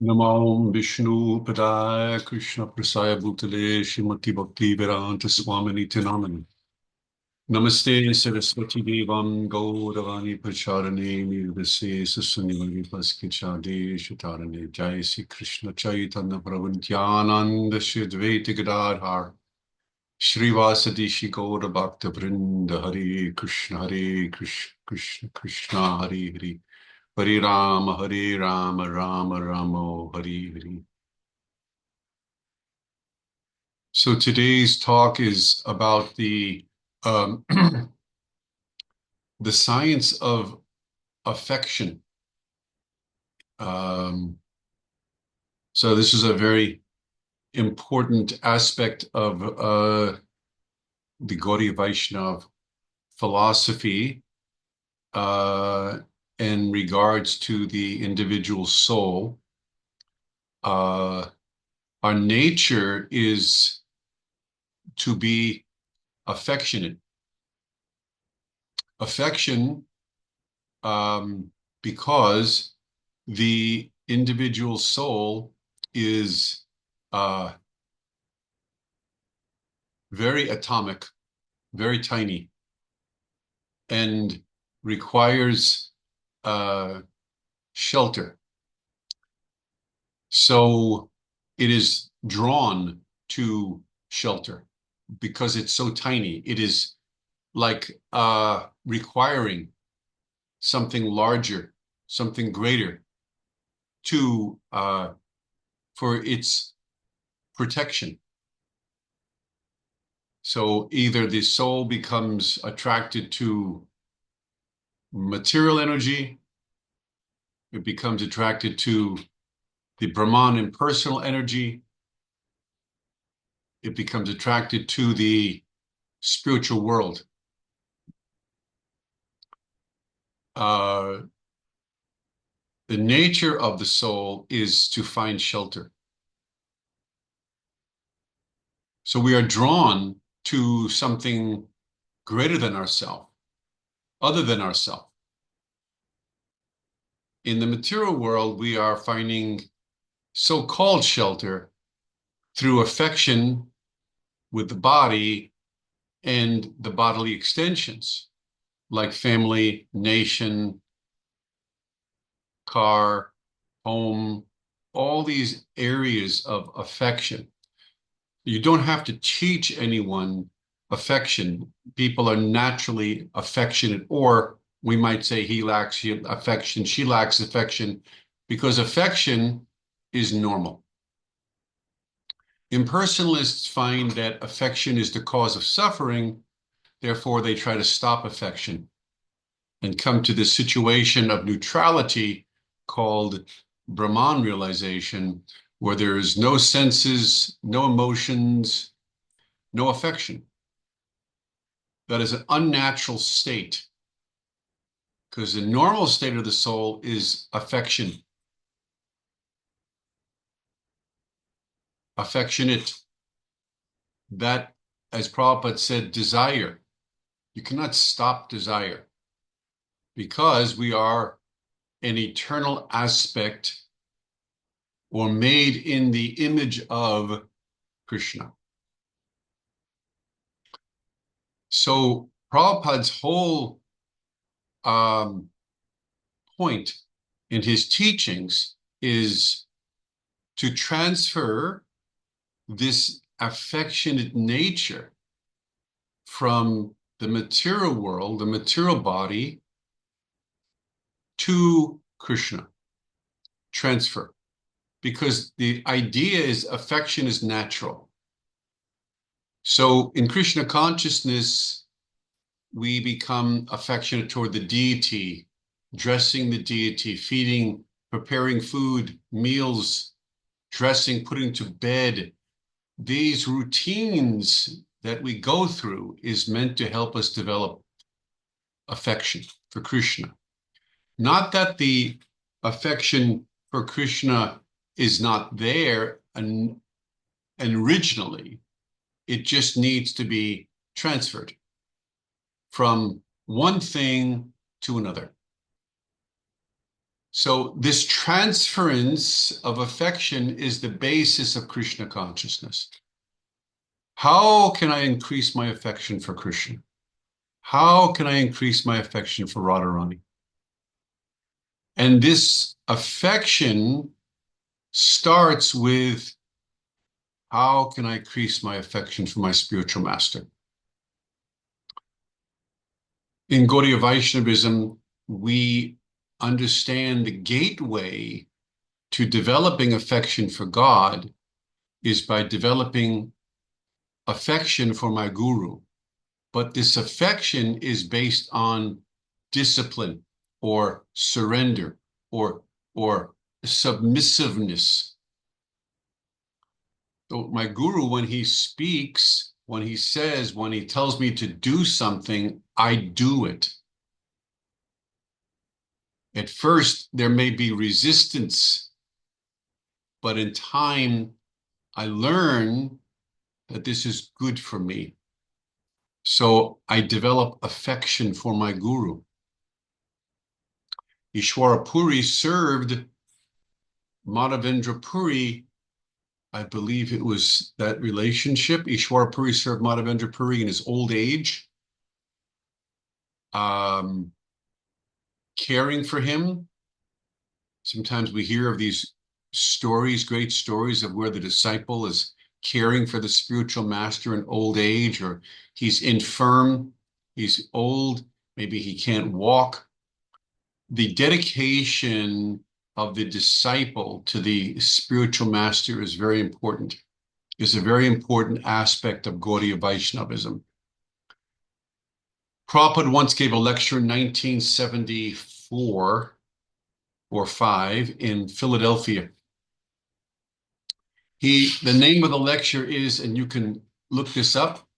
Namo Vishnu Padaya Krishna Prasaya Bhutale Shrimati Bhakti Vedanta Swamini Tinamani. Namaste Saraswati Devam Gauravani Pracharane Nirvase Susunimani Paskichade Shatarane Jai Sri Krishna Chaitanya Prabhu Nityananda Shri Advaita Gadadhar Srivasadi Shri Gaura Bhakta Vrinda Hare Krishna Krishna Krishna Hare Hare Hare Rama Rama Rama Hare Hare. So today's talk is about um, the science of affection. Um, so this is a very important aspect of the Gaudiya Vaishnava philosophy uh, in regards to the individual soul. Our nature is to be affectionate. Affection, because the individual soul is very atomic, very tiny, and requires shelter. So it is drawn to shelter because it's so tiny. It is like requiring something larger, something greater to for its protection. So either the soul becomes attracted to material energy, it becomes attracted to the Brahman impersonal energy, it becomes attracted to the spiritual world. The nature of the soul is to find shelter. So we are drawn to something greater than ourselves, other than ourselves. In the material world, we are finding so-called shelter through affection with the body and the bodily extensions, like family, nation, car, home, all these areas of affection. You don't have to teach anyone affection. People are naturally affectionate, or we might say he lacks affection, she lacks affection, because affection is normal. Impersonalists find that affection is the cause of suffering, therefore they try to stop affection and come to this situation of neutrality called Brahman realization, where there is no senses, no emotions, no affection. That is an unnatural state, because the normal state of the soul is affection, affectionate. That, as Prabhupada said, desire. You cannot stop desire because we are an eternal aspect or made in the image of Krishna. So Prabhupada's whole point in his teachings is to transfer this affectionate nature from the material world, the material body, to Krishna. Transfer. Because the idea is affection is natural. So in Krishna consciousness, we become affectionate toward the deity, dressing the deity, feeding, preparing food, meals, dressing, putting to bed. These routines that we go through is meant to help us develop affection for Krishna. Not that the affection for Krishna is not there and originally, it just needs to be transferred from one thing to another. So this transference of affection is the basis of Krishna consciousness. How can I increase my affection for Krishna? How can I increase my affection for Radharani? And this affection starts with, how can I increase my affection for my spiritual master? In Gaudiya Vaishnavism, we understand the gateway to developing affection for God is by developing affection for my guru. But this affection is based on discipline or surrender or submissiveness. So my guru, when he speaks, when he says, when he tells me to do something, I do it. At first, there may be resistance, but in time, I learn that this is good for me. So I develop affection for my guru. Ishwara Puri served Madhavendra Puri. I believe it was that relationship. Ishwara Puri served Madhavendra Puri in his old age, caring for him. Sometimes we hear of these stories, great stories of where the disciple is caring for the spiritual master in old age, or he's infirm, he's old, maybe he can't walk. The dedication of the disciple to the spiritual master is very important, is a very important aspect of Gaudiya Vaishnavism. Prabhupada once gave a lecture in 1974 or 5 in Philadelphia. The name of the lecture is, and you can look this up,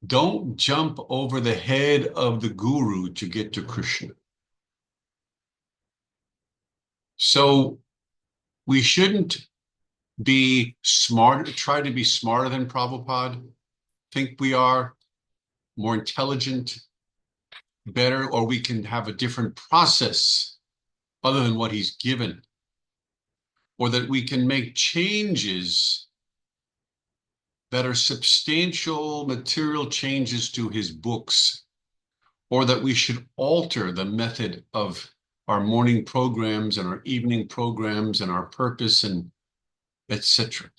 "Don't jump over the head of the guru to get to Krishna." So we shouldn't be smart, try to be smarter than Prabhupada, think we are more intelligent, better, or we can have a different process other than what he's given, or that we can make changes that are substantial material changes to his books, or that we should alter the method of our morning programs and our evening programs and our purpose and etc.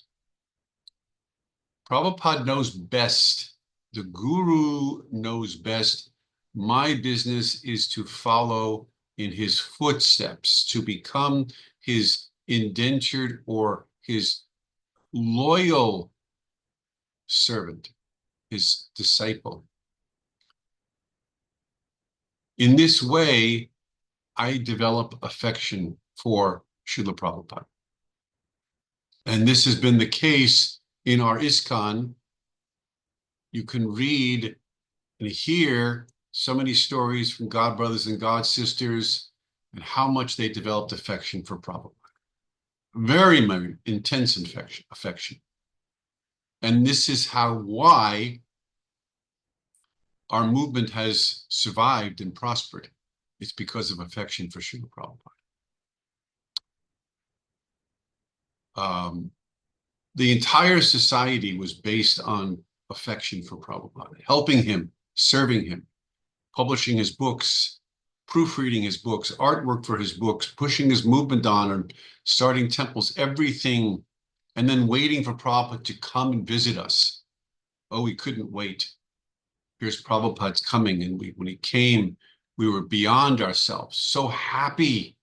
Prabhupada knows best. The guru knows best. My business is to follow in his footsteps, to become his indentured or his loyal servant, his disciple. In this way, I develop affection for Srila Prabhupada. And this has been the case in our ISKCON. You can read and hear so many stories from God brothers and God sisters and how much they developed affection for Prabhupada. Very, very intense affection. And this is why our movement has survived and prospered. It's because of affection for Srila Prabhupada. The entire society was based on affection for Prabhupada, helping him, serving him, publishing his books, proofreading his books, artwork for his books, pushing his movement on and starting temples, everything, and then waiting for Prabhupada to come and visit us. Oh, we couldn't wait. Here's Prabhupada's coming. And when he came, we were beyond ourselves, so happy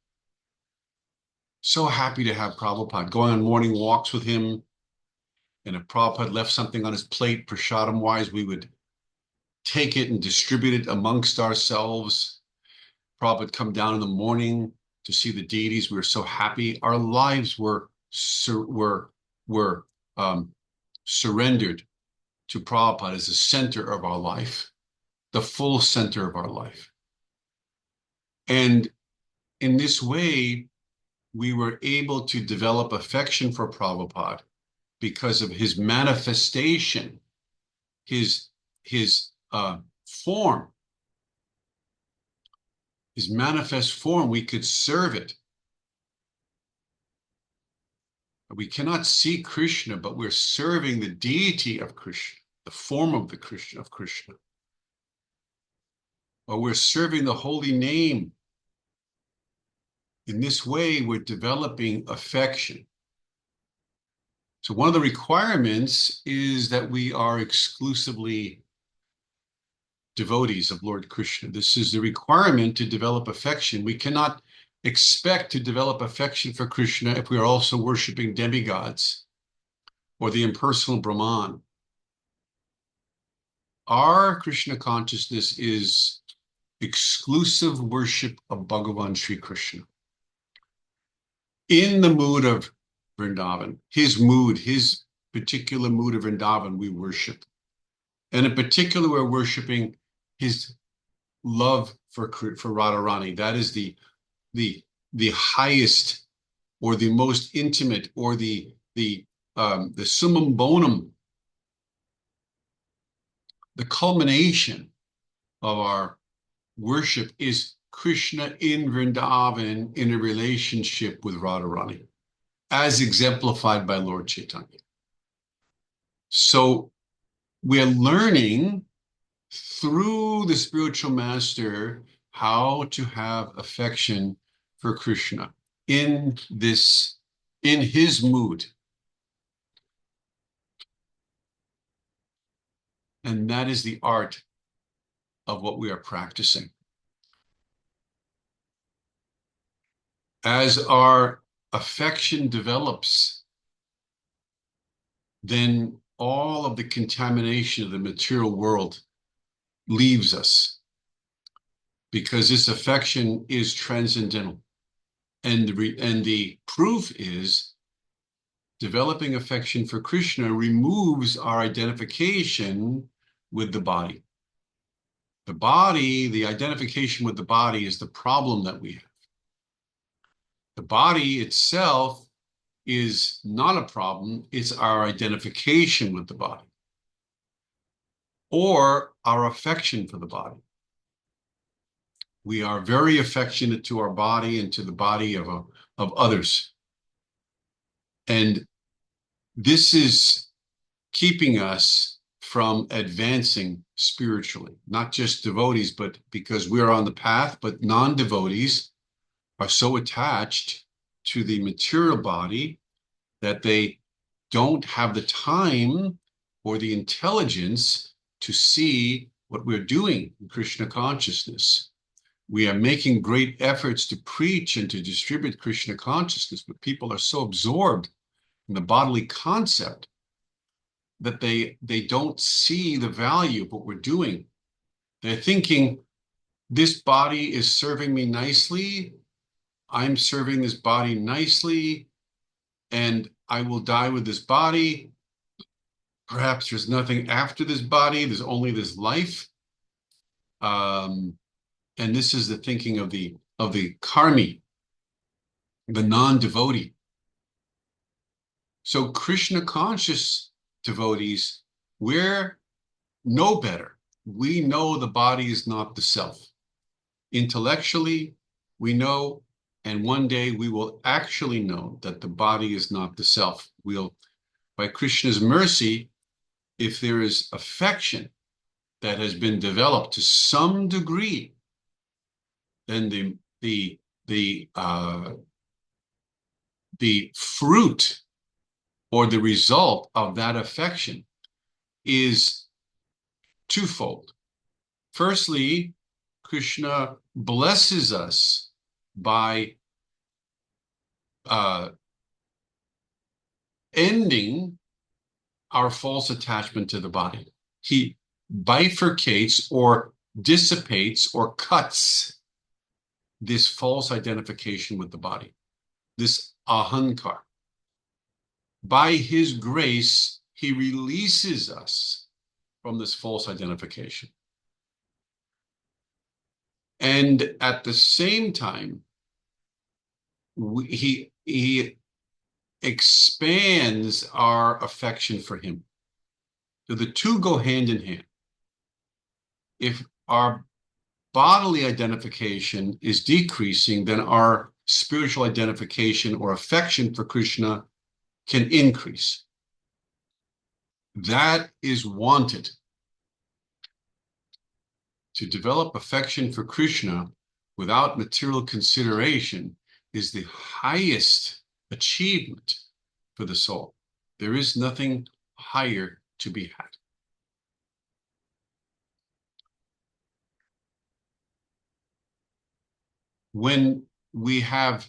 to have Prabhupada, going on morning walks with him. And if Prabhupada left something on his plate, prasadam-wise, we would take it and distribute it amongst ourselves. Prabhupada would come down in the morning to see the deities. We were so happy. Our lives were surrendered to Prabhupada as the center of our life, the full center of our life. And in this way, we were able to develop affection for Prabhupada because of his manifestation, his form, his manifest form, we could serve it. We cannot see Krishna, but we're serving the deity of Krishna, the form of the Krishna of Krishna. Or we're serving the holy name. In this way, we're developing affection. So one of the requirements is that we are exclusively devotees of Lord Krishna. This is the requirement to develop affection. We cannot expect to develop affection for Krishna if we are also worshiping demigods or the impersonal Brahman. Our Krishna consciousness is exclusive worship of Bhagavan Sri Krishna. In the mood of Vrndavana, his mood, his particular mood of Vrndavana, we worship. And in particular, we're worshiping his love for Radharani. That is the highest or the most intimate or the summum bonum, the culmination of our worship is Krishna in Vrindavan in a relationship with Radharani, as exemplified by Lord Chaitanya. So we're learning through the spiritual master how to have affection for Krishna in his mood. And that is the art of what we are practicing. As our affection develops, then all of the contamination of the material world leaves us, because this affection is transcendental. And the proof is developing affection for Krishna removes our identification with the body. The body, the identification with the body is the problem that we have. The body itself is not a problem, it's our identification with the body or our affection for the body. We are very affectionate to our body and to the body of others. And this is keeping us from advancing spiritually, not just devotees, but because we're on the path, but non-devotees are so attached to the material body that they don't have the time or the intelligence to see what we're doing in Krishna consciousness. We are making great efforts to preach and to distribute Krishna consciousness, but people are so absorbed in the bodily concept that they don't see the value of what we're doing. They're thinking, this body is serving me nicely, I'm serving this body nicely, and I will die with this body. Perhaps there's nothing after this body, there's only this life. And this is the thinking of the karmi, the non-devotee. So Krishna conscious devotees, we're know better. We know the body is not the self. Intellectually, we know, and one day we will actually know that the body is not the self. We'll, by Krishna's mercy, if there is affection that has been developed to some degree, then the fruit or the result of that affection is twofold. Firstly, Krishna blesses us by ending our false attachment to the body. He bifurcates or dissipates or cuts this false identification with the body, this ahankar. By his grace, he releases us from this false identification. And at the same time, he expands our affection for him. So the two go hand in hand. If our bodily identification is decreasing, then our spiritual identification or affection for Krishna can increase. That is wanted. To develop affection for Krishna without material consideration is the highest achievement for the soul. There is nothing higher to be had. When we have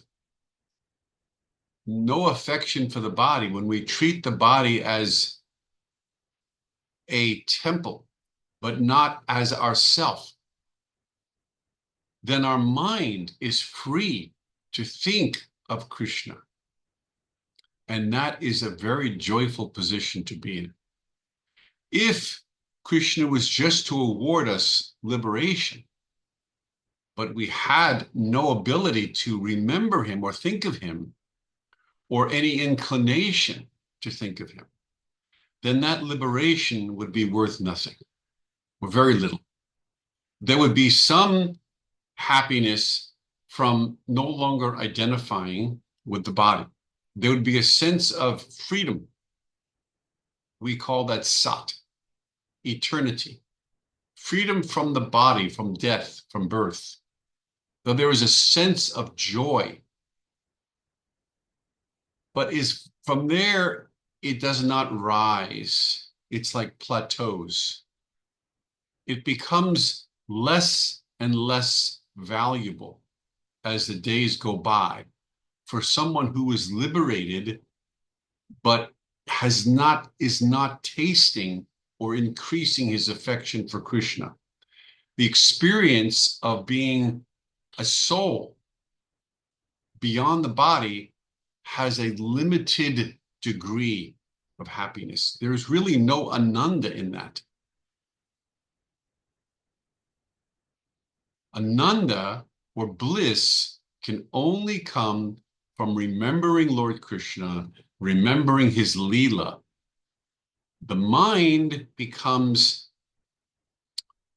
no affection for the body, when we treat the body as a temple, but not as ourself, then our mind is free to think of Krishna. And that is a very joyful position to be in. If Krishna was just to award us liberation, but we had no ability to remember him or think of him, or any inclination to think of him, then that liberation would be worth nothing, or very little. There would be some happiness from no longer identifying with the body. There would be a sense of freedom. We call that sat, eternity. Freedom from the body, from death, from birth. Though there is a sense of joy. But from there, it does not rise. It's like plateaus. It becomes less and less valuable as the days go by for someone who is liberated, but is not tasting or increasing his affection for Krishna. The experience of being a soul beyond the body has a limited degree of happiness. There's really no ananda in that. Ananda or bliss can only come from remembering Lord Krishna, remembering his Leela. The mind becomes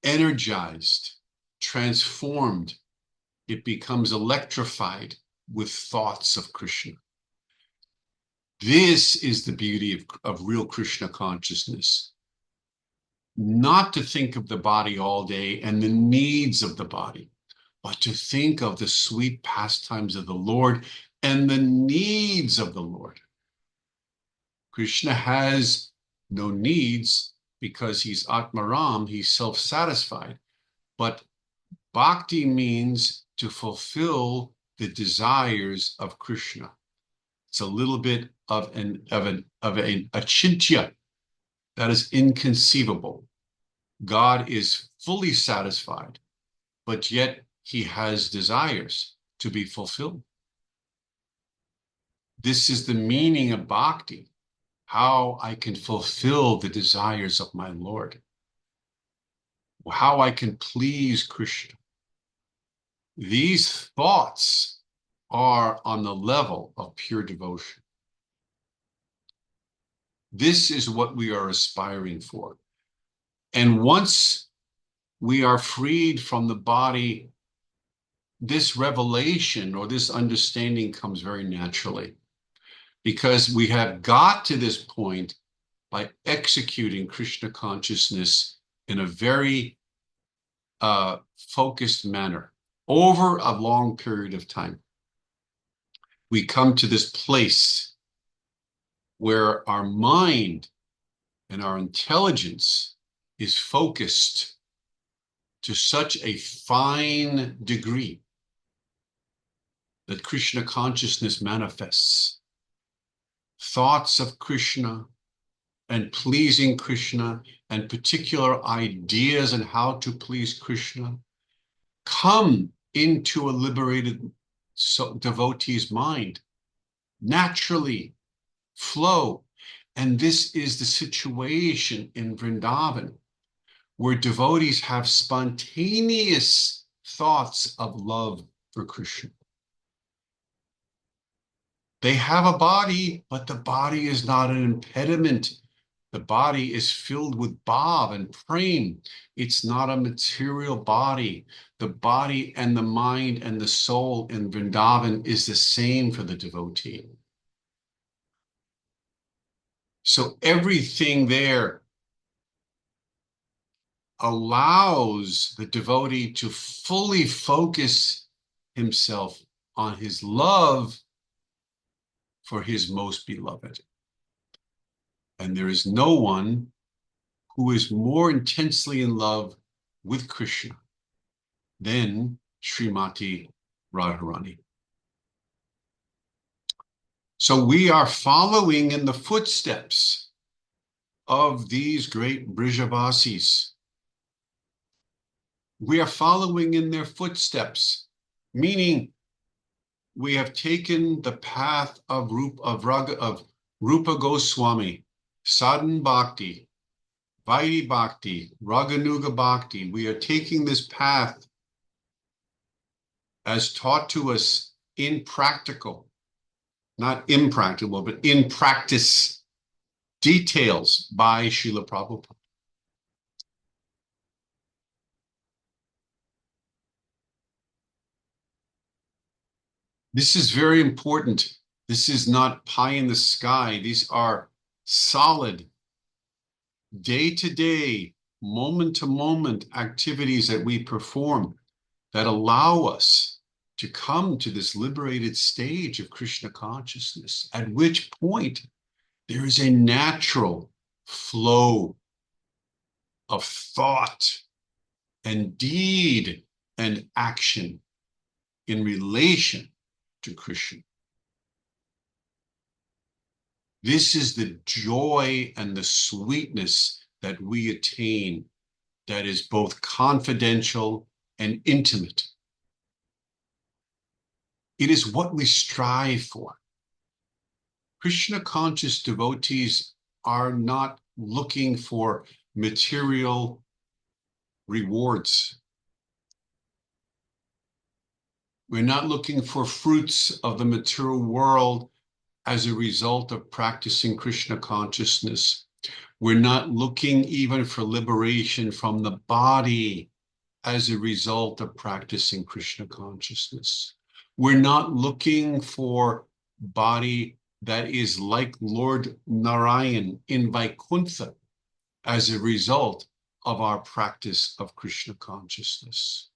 energized, transformed. It becomes electrified with thoughts of Krishna. This is the beauty of real Krishna consciousness. Not to think of the body all day and the needs of the body, but to think of the sweet pastimes of the Lord and the needs of the Lord. Krishna has no needs because he's Atmaram, he's self-satisfied. But bhakti means to fulfill the desires of Krishna. It's a little bit of an achintya. That is inconceivable. God is fully satisfied, but yet he has desires to be fulfilled. This is the meaning of bhakti, how I can fulfill the desires of my Lord, how I can please Krishna. These thoughts are on the level of pure devotion. This is what we are aspiring for. And once we are freed from the body, this revelation or this understanding comes very naturally, because we have got to this point by executing Krishna consciousness in a very focused manner over a long period of time. We come to this place where our mind and our intelligence is focused to such a fine degree that Krishna consciousness manifests. Thoughts of Krishna and pleasing Krishna and particular ideas on how to please Krishna come into a liberated devotee's mind, naturally flow. And this is the situation in Vrndavana, where devotees have spontaneous thoughts of love for Krishna. They have a body, but the body is not an impediment The body is filled with bhav and prem. It's not a material body. The body and the mind and the soul in Vrindavan is the same for the devotee. So everything there allows the devotee to fully focus himself on his love for his most beloved. And there is no one who is more intensely in love with Krishna than Srimati Radharani. So we are following in the footsteps of these great Brijavasis. We are following in their footsteps, meaning we have taken the path of Rupa Goswami, Sadhan Bhakti, Vaidhi Bhakti, Raganuga Bhakti. We are taking this path as taught to us in practical, not impractical, but in practice details by Srila Prabhupada. This is very important. This is not pie in the sky. These are solid, day-to-day, moment-to-moment activities that we perform that allow us to come to this liberated stage of Krishna consciousness, at which point there is a natural flow of thought and deed and action in relation to Krishna. This is the joy and the sweetness that we attain that is both confidential and intimate. It is what we strive for. Krishna conscious devotees are not looking for material rewards. We're not looking for fruits of the material world as a result of practicing Krishna consciousness. We're not looking even for liberation from the body as a result of practicing Krishna consciousness. We're not looking for body that is like Lord Narayan in Vaikuntha as a result of our practice of Krishna consciousness.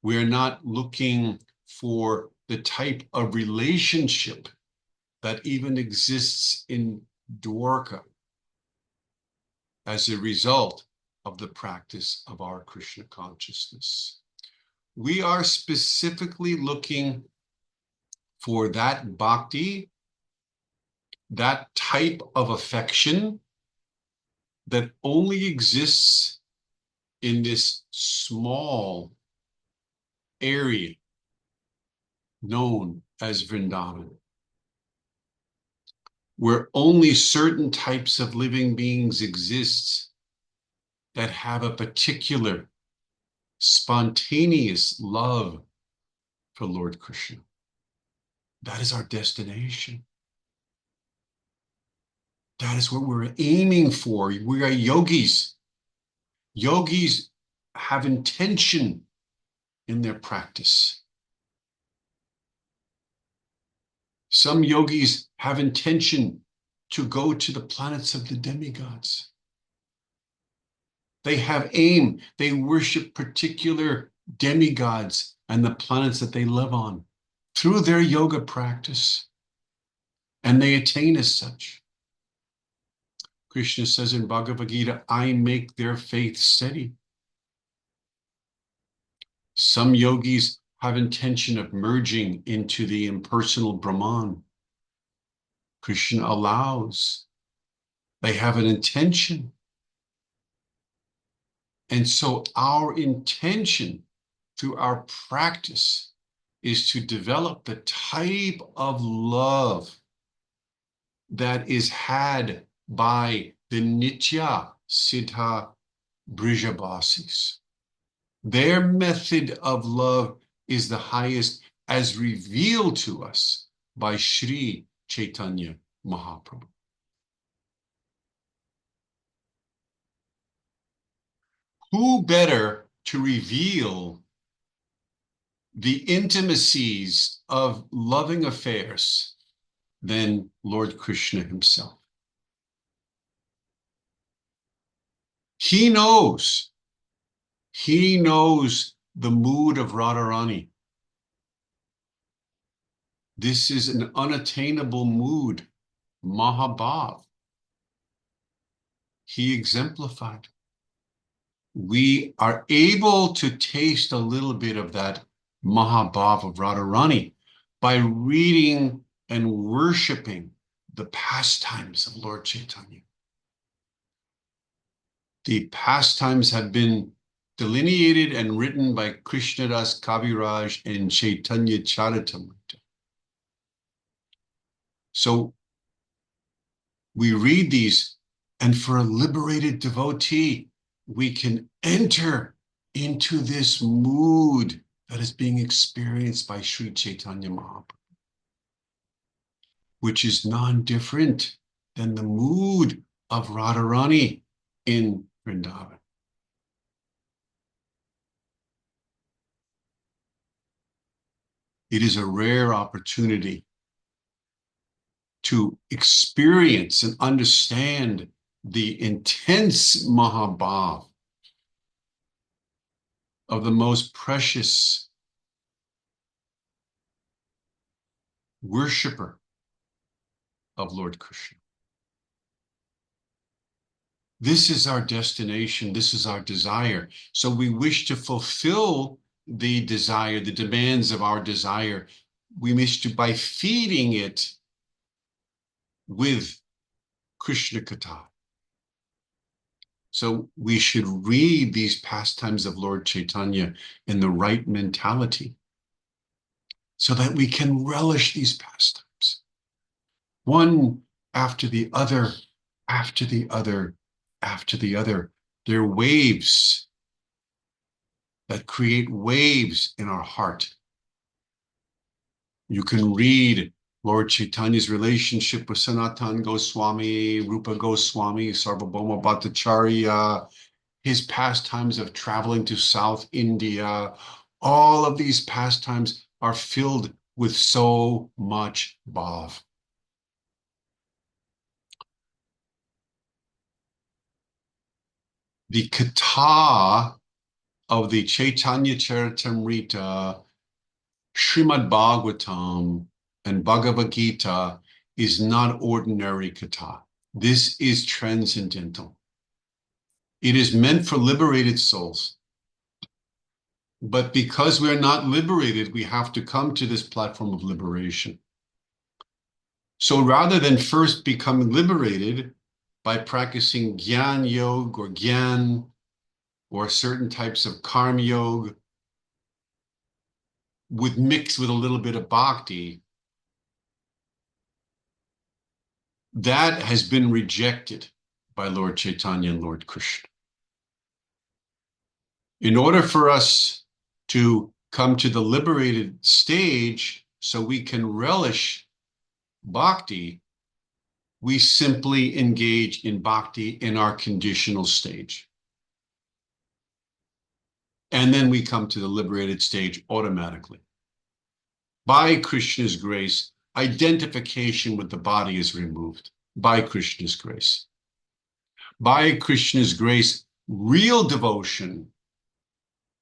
We're not looking for the type of relationship that even exists in Dwarka as a result of the practice of our Krishna consciousness. We are specifically looking for that bhakti, that type of affection that only exists in this small area known as Vrndavana, where only certain types of living beings exist that have a particular spontaneous love for Lord Krishna. That is our destination. That is what we're aiming for. We are yogis. Yogis have intention in their practice. Some yogis have intention to go to the planets of the demigods. They have aim. They worship particular demigods and the planets that they live on through their yoga practice, and they attain as such. Krishna says in Bhagavad Gita, I make their faith steady. Some yogis have intention of merging into the impersonal Brahman. Krishna allows. They have an intention. And so our intention through our practice is to develop the type of love that is had by the Nitya Siddha Brijavasis. Their method of love is the highest as revealed to us by Sri Chaitanya Mahaprabhu. Who better to reveal the intimacies of loving affairs than Lord Krishna himself? He knows the mood of Radharani. This is an unattainable mood, Mahabhav. He exemplified. We are able to taste a little bit of that Mahabhav of Radharani by reading and worshiping the pastimes of Lord Chaitanya. The pastimes have been delineated and written by Krishnadas Kaviraj and Chaitanya Charitamrita. So we read these, and for a liberated devotee, we can enter into this mood that is being experienced by Sri Chaitanya Mahaprabhu, which is non-different than the mood of Radharani in Vrndavana. It is a rare opportunity to experience and understand the intense Mahabhav of the most precious worshipper of Lord Krishna. This is our destination. This is our desire. So we wish to fulfill the desire, the demands of our desire. We wish to, by feeding it with Krishna Katha. So we should read these pastimes of Lord Chaitanya in the right mentality so that we can relish these pastimes. One after the other, after the other, after the other. They're waves that create waves in our heart. You can read Lord Chaitanya's relationship with Sanatana Goswami, Rupa Goswami, Sarvabhauma Bhattacharya, his pastimes of traveling to South India. All of these pastimes are filled with so much bhav. The katha of the Chaitanya Charitamrita, Srimad Bhagavatam, and Bhagavad Gita is not ordinary katha. This is transcendental. It is meant for liberated souls. But because we're not liberated, we have to come to this platform of liberation. So rather than first become liberated by practicing Gyan Yoga or Gyan or certain types of Karma Yoga mixed with a little bit of Bhakti, that has been rejected by Lord Chaitanya and Lord Krishna. In order for us to come to the liberated stage so we can relish Bhakti, we simply engage in Bhakti in our conditional stage. And then we come to the liberated stage automatically. By Krishna's grace, identification with the body is removed. By Krishna's grace. By Krishna's grace, real devotion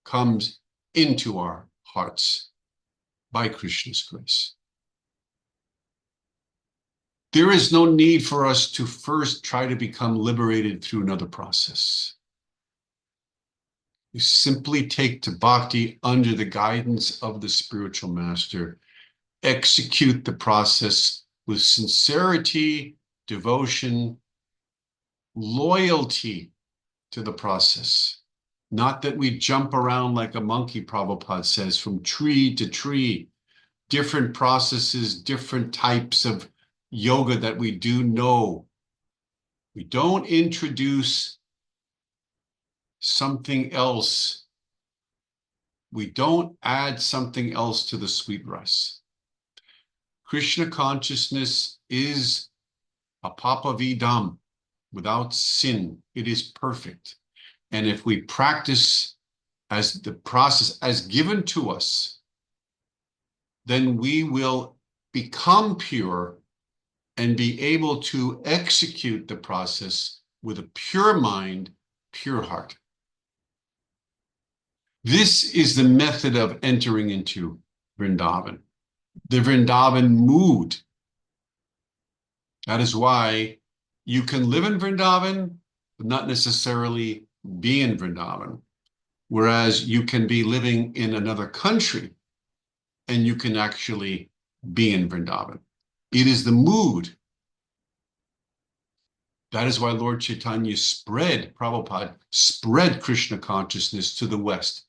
comes into our hearts. By Krishna's grace. There is no need for us to first try to become liberated through another process. You simply take to bhakti under the guidance of the spiritual master, execute the process with sincerity, devotion, loyalty to the process. Not that we jump around like a monkey, Prabhupada says, from tree to tree, different processes, different types of yoga that we do know. We don't introduce something else. We don't add something else to the sweet rice. Krishna consciousness is a papavidam, without sin. It is perfect. And if we practice as the process as given to us, then we will become pure and be able to execute the process with a pure mind, pure heart. This is the method of entering into Vrindavan, the Vrindavan mood. That is why you can live in Vrindavan, but not necessarily be in Vrindavan. Whereas you can be living in another country and you can actually be in Vrindavan. It is the mood. That is why Lord Chaitanya Prabhupada spread Krishna consciousness to the West.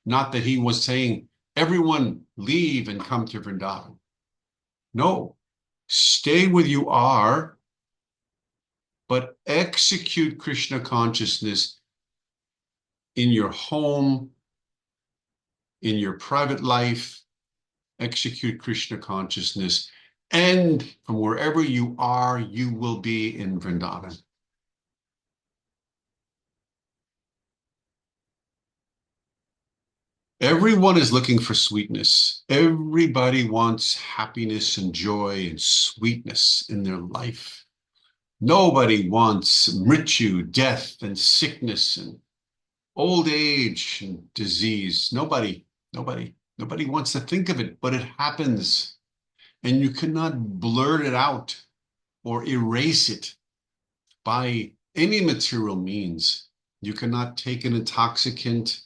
Not that he was saying, everyone leave and come to Vrindavan. No, stay where you are, but execute Krishna consciousness in your home, in your private life, execute Krishna consciousness, and from wherever you are, you will be in Vrindavan. Everyone is looking for sweetness. Everybody wants happiness and joy and sweetness in their life. Nobody wants mrityu, death and sickness and old age and disease. Nobody wants to think of it, but it happens. And you cannot blurt it out or erase it by any material means. You cannot take an intoxicant.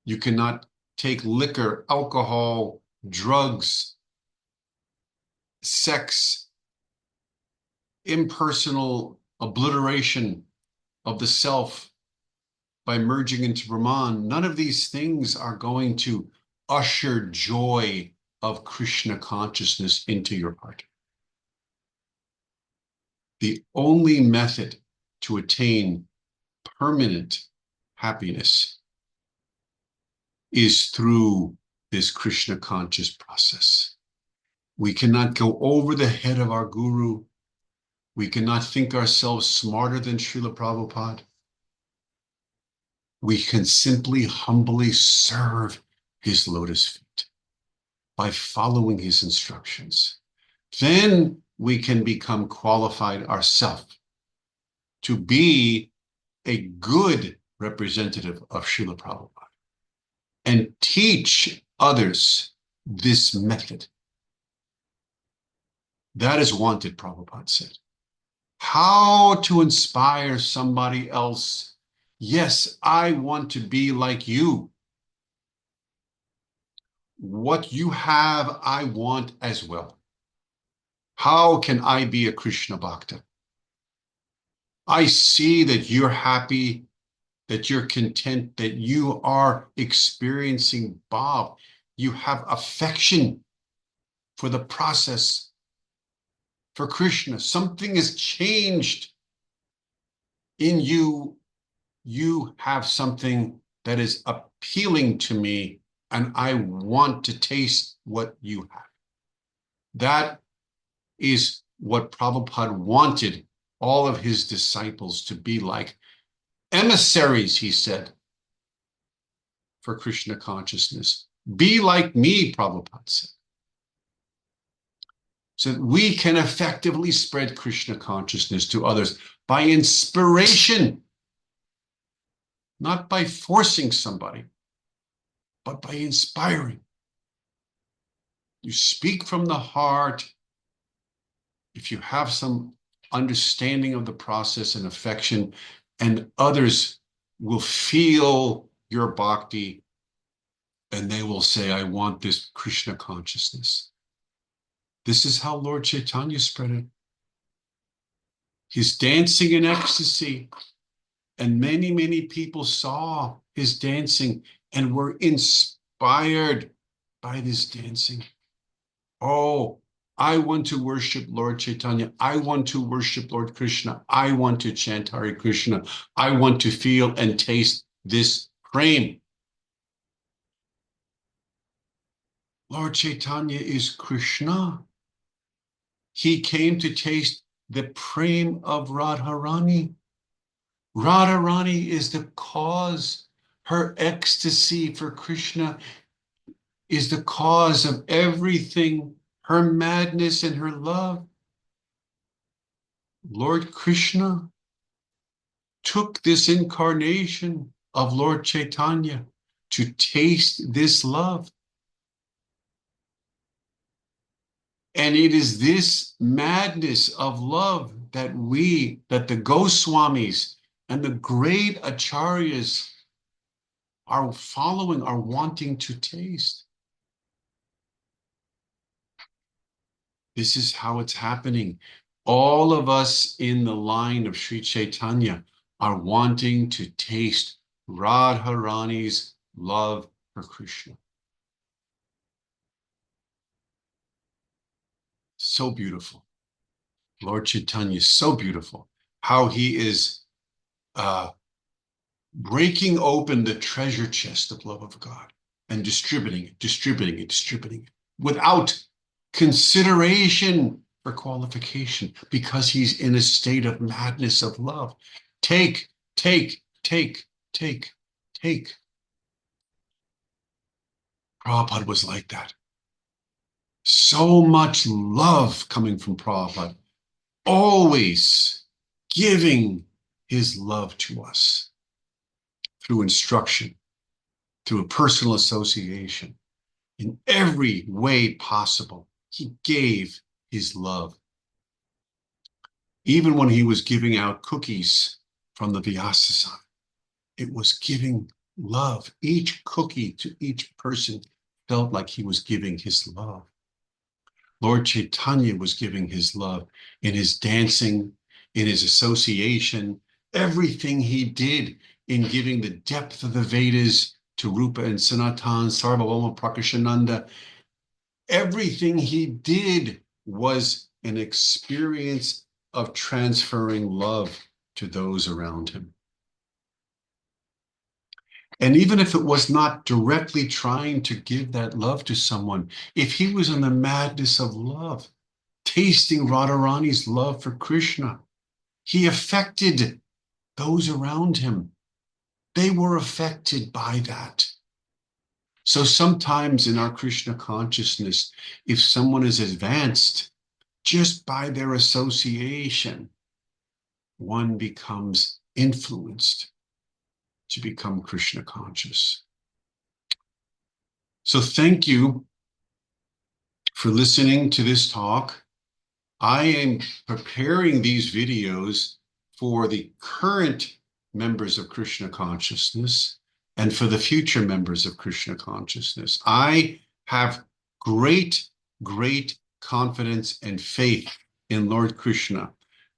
You cannot take liquor, alcohol, drugs, sex, impersonal obliteration of the self by merging into Brahman. None of these things are going to usher joy of Krishna consciousness into your heart. The only method to attain permanent happiness is through this Krishna conscious process. We cannot go over the head of our guru. We cannot think ourselves smarter than Srila Prabhupada. We can simply humbly serve his lotus feet by following his instructions. Then we can become qualified ourselves to be a good representative of Srila Prabhupada and teach others this method. That is wanted, Prabhupada said. How to inspire somebody else. Yes, I want to be like you. What you have, I want as well. How can I be a Krishna Bhakta? I see that you're happy, that you're content, that you are experiencing bhav. You have affection for the process, for Krishna. Something has changed in you. You have something that is appealing to me, and I want to taste what you have. That is what Prabhupada wanted all of his disciples to be like. Emissaries, he said, for Krishna consciousness. Be like me, Prabhupada said. So that we can effectively spread Krishna consciousness to others by inspiration, not by forcing somebody, but by inspiring. You speak from the heart. If you have some understanding of the process and affection, and others will feel your bhakti, and they will say, I want this Krishna consciousness. This is how Lord Chaitanya spread it. He's dancing in ecstasy, and many, many people saw his dancing and were inspired by this dancing. Oh, I want to worship Lord Chaitanya. I want to worship Lord Krishna. I want to chant Hare Krishna. I want to feel and taste this prem. Lord Chaitanya is Krishna. He came to taste the prem of Radharani. Radharani is the cause. Her ecstasy for Krishna is the cause of everything, her madness and her love. Lord Krishna took this incarnation of Lord Chaitanya to taste this love. And it is this madness of love that the Goswamis and the great acharyas are following, are wanting to taste. This is how it's happening. All of us in the line of Sri Chaitanya are wanting to taste Radharani's love for Krishna. So beautiful. Lord Chaitanya is so beautiful. How he is breaking open the treasure chest of love of God and distributing it without consideration for qualification, because he's in a state of madness of love. Take, take, take, take, take. Prabhupada was like that. So much love coming from Prabhupada, always giving his love to us through instruction, through a personal association. In every way possible, he gave his love. Even when he was giving out cookies from the Vyasasana, it was giving love. Each cookie to each person felt like he was giving his love. Lord Chaitanya was giving his love in his dancing, in his association, everything he did in giving the depth of the Vedas to Rupa and Sanatana, Sarvabhauma Prakashananda. Everything he did was an experience of transferring love to those around him. And even if it was not directly trying to give that love to someone, if he was in the madness of love, tasting Radharani's love for Krishna, he affected those around him. They were affected by that. So sometimes in our Krishna consciousness, if someone is advanced, just by their association, one becomes influenced to become Krishna conscious. So thank you for listening to this talk. I am preparing these videos for the current members of Krishna consciousness and for the future members of Krishna consciousness. I have great, great confidence and faith in Lord Krishna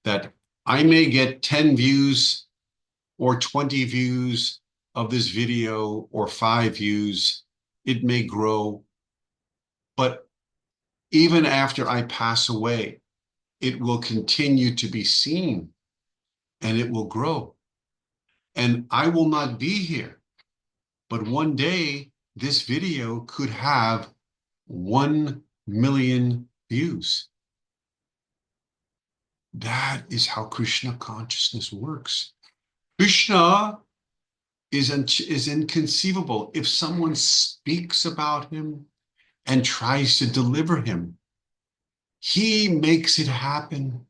that I may get 10 views or 20 views of this video or 5 views. It may grow, but even after I pass away, it will continue to be seen and it will grow. And I will not be here, but one day this video could have 1 million views. That is how Krishna consciousness works. Krishna is inconceivable. If someone speaks about him and tries to deliver him, he makes it happen.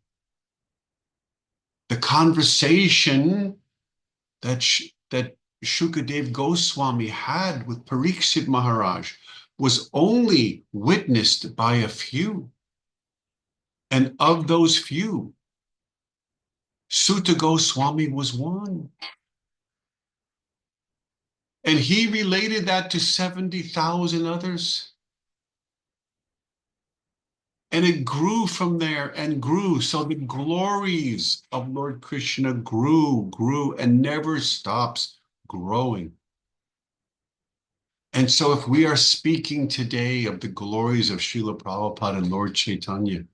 The conversation that Shukadev Goswami had with Parikshit Maharaj was only witnessed by a few. And of those few, Sutta Goswami was one. And he related that to 70,000 others. And it grew from there and grew. So the glories of Lord Krishna grew, and never stops growing. And so if we are speaking today of the glories of Srila Prabhupada and Lord Chaitanya,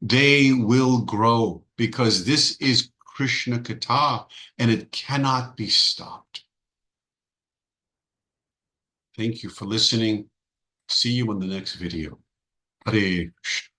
they will grow, because this is Krishna Katha and it cannot be stopped. Thank you for listening. See you in the next video. Hare Krishna.